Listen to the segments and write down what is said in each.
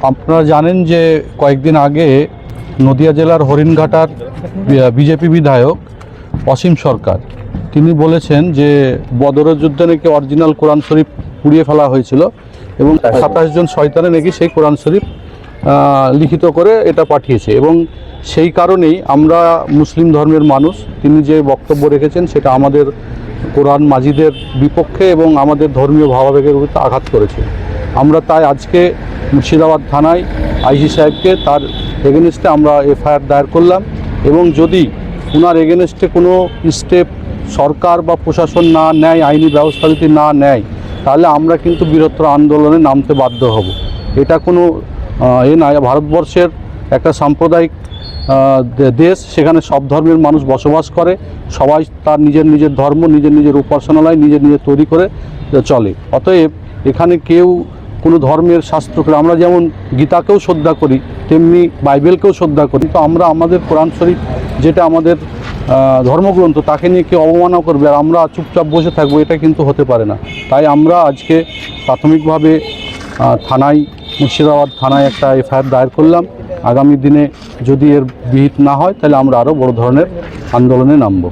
আপনারা জানেন যে কয়েকদিন আগে নদিয়া জেলার হরিণঘাটার বিজেপি বিধায়ক অসীম সরকার তিনি বলেছেন যে বদরের যুদ্ধে নাকি অরিজিনাল কোরআন শরীফ পুড়িয়ে ফেলা হয়েছিল এবং 27 জন শয়তানে নাকি সেই কোরআন শরীফ লিখিত করে এটা পাঠিয়েছে। এবং সেই কারণেই আমরা মুসলিম ধর্মের মানুষ, তিনি যে বক্তব্য রেখেছেন সেটা আমাদের কোরআন মাজিদের বিপক্ষে এবং আমাদের ধর্মীয় ভাবাবেগের উপর আঘাত করেছে। আমরা তাই আজকে মুর্শিদাবাদ থানায় আইজি সাহেবকে তার এগেনস্টে আমরা এফআইআর দায়ের করলাম এবং যদি ওনার এগেনস্টে কোনো স্টেপ সরকার বা প্রশাসন না নেয়, আইনি ব্যবস্থা যদি না নেয়, তাহলে আমরা কিন্তু বৃহত্তর আন্দোলনে নামতে বাধ্য হব। এটা কোনো নয়, ভারতবর্ষের একটা সাম্প্রদায়িক দেশ, সেখানে সব ধর্মের মানুষ বসবাস করে, সবাই তার নিজের নিজের ধর্ম, নিজের নিজের উপাসনালয় নিজের নিজের তৈরি করে চলে। অতএব এখানে কেউ কোনো ধর্মের শাস্ত্রকে, আমরা যেমন গীতাকেও শ্রদ্ধা করি তেমনি বাইবেলকেও শ্রদ্ধা করি, তো আমরা আমাদের কোরআন শরীফ যেটা আমাদের ধর্মগ্রন্থ তাকে নিয়ে কেউ অবমাননা করবে আর আমরা চুপচাপ বসে থাকবো, এটা কিন্তু হতে পারে না। তাই আমরা আজকে প্রাথমিকভাবে থানায়, মুর্শিদাবাদ থানায় একটা এফআইআর দায়ের করলাম। আগামী দিনে যদি এর বিহিত না হয় তাহলে আমরা আরও বড় ধরনের আন্দোলনে নামব।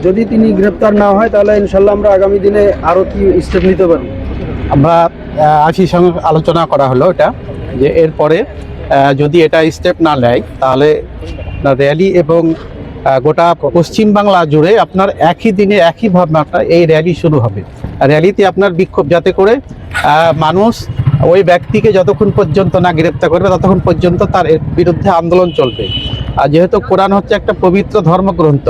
যদি তিনি গ্রেপ্তার না হয় তাহলে ইনশাল্লাহ আমরা আগামী দিনে আরও কি স্টেপ নিতে পারি? আমরা আশির সঙ্গে আলোচনা করা হলো এটা, যে এরপরে যদি এটা স্টেপ না নেয় তাহলে র্যালি এবং গোটা পশ্চিমবাংলা জুড়ে আপনার একই দিনে একই ভাবনাটা এই র্যালি শুরু হবে। র্যালিতে আপনার বিক্ষোভ যাতে করে মানুষ ওই ব্যক্তিকে যতক্ষণ পর্যন্ত না গ্রেপ্তার করবে ততক্ষণ পর্যন্ত তার বিরুদ্ধে আন্দোলন চলবে। আর যেহেতু কোরআন হচ্ছে একটা পবিত্র ধর্মগ্রন্থ,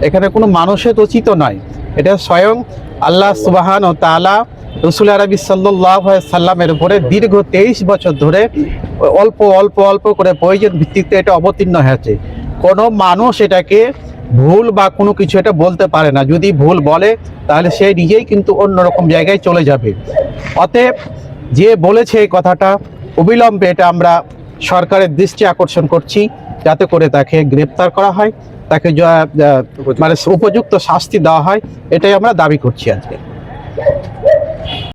এখানে কোনো মানুষের রচিত নয়, এটা স্বয়ং আল্লাহ সুবহান ও তাআলা রসুল আরবি সাল্লাল্লাহু আলাইহি সাল্লামের উপরে দীর্ঘ 23 বছর ধরে অল্প অল্প অল্প করে প্রয়োজন ভিত্তিতে এটা অবতীর্ণ হয়েছে। কোনো মানুষ এটাকে ভুল বা কোনো কিছু এটা বলতে পারে না। যদি ভুল বলে তাহলে সে নিজেই কিন্তু অন্যরকম জায়গায় চলে যাবে। অতএব যে বলেছে এই কথাটা, অবিলম্বে এটা আমরা সরকারের দৃষ্টি আকর্ষণ করছি যাতে করে তাকে গ্রেপ্তার করা হয়, তাকে মানে উপযুক্ত শাস্তি দেওয়া হয়, এটাই আমরা দাবি করছি আজকে।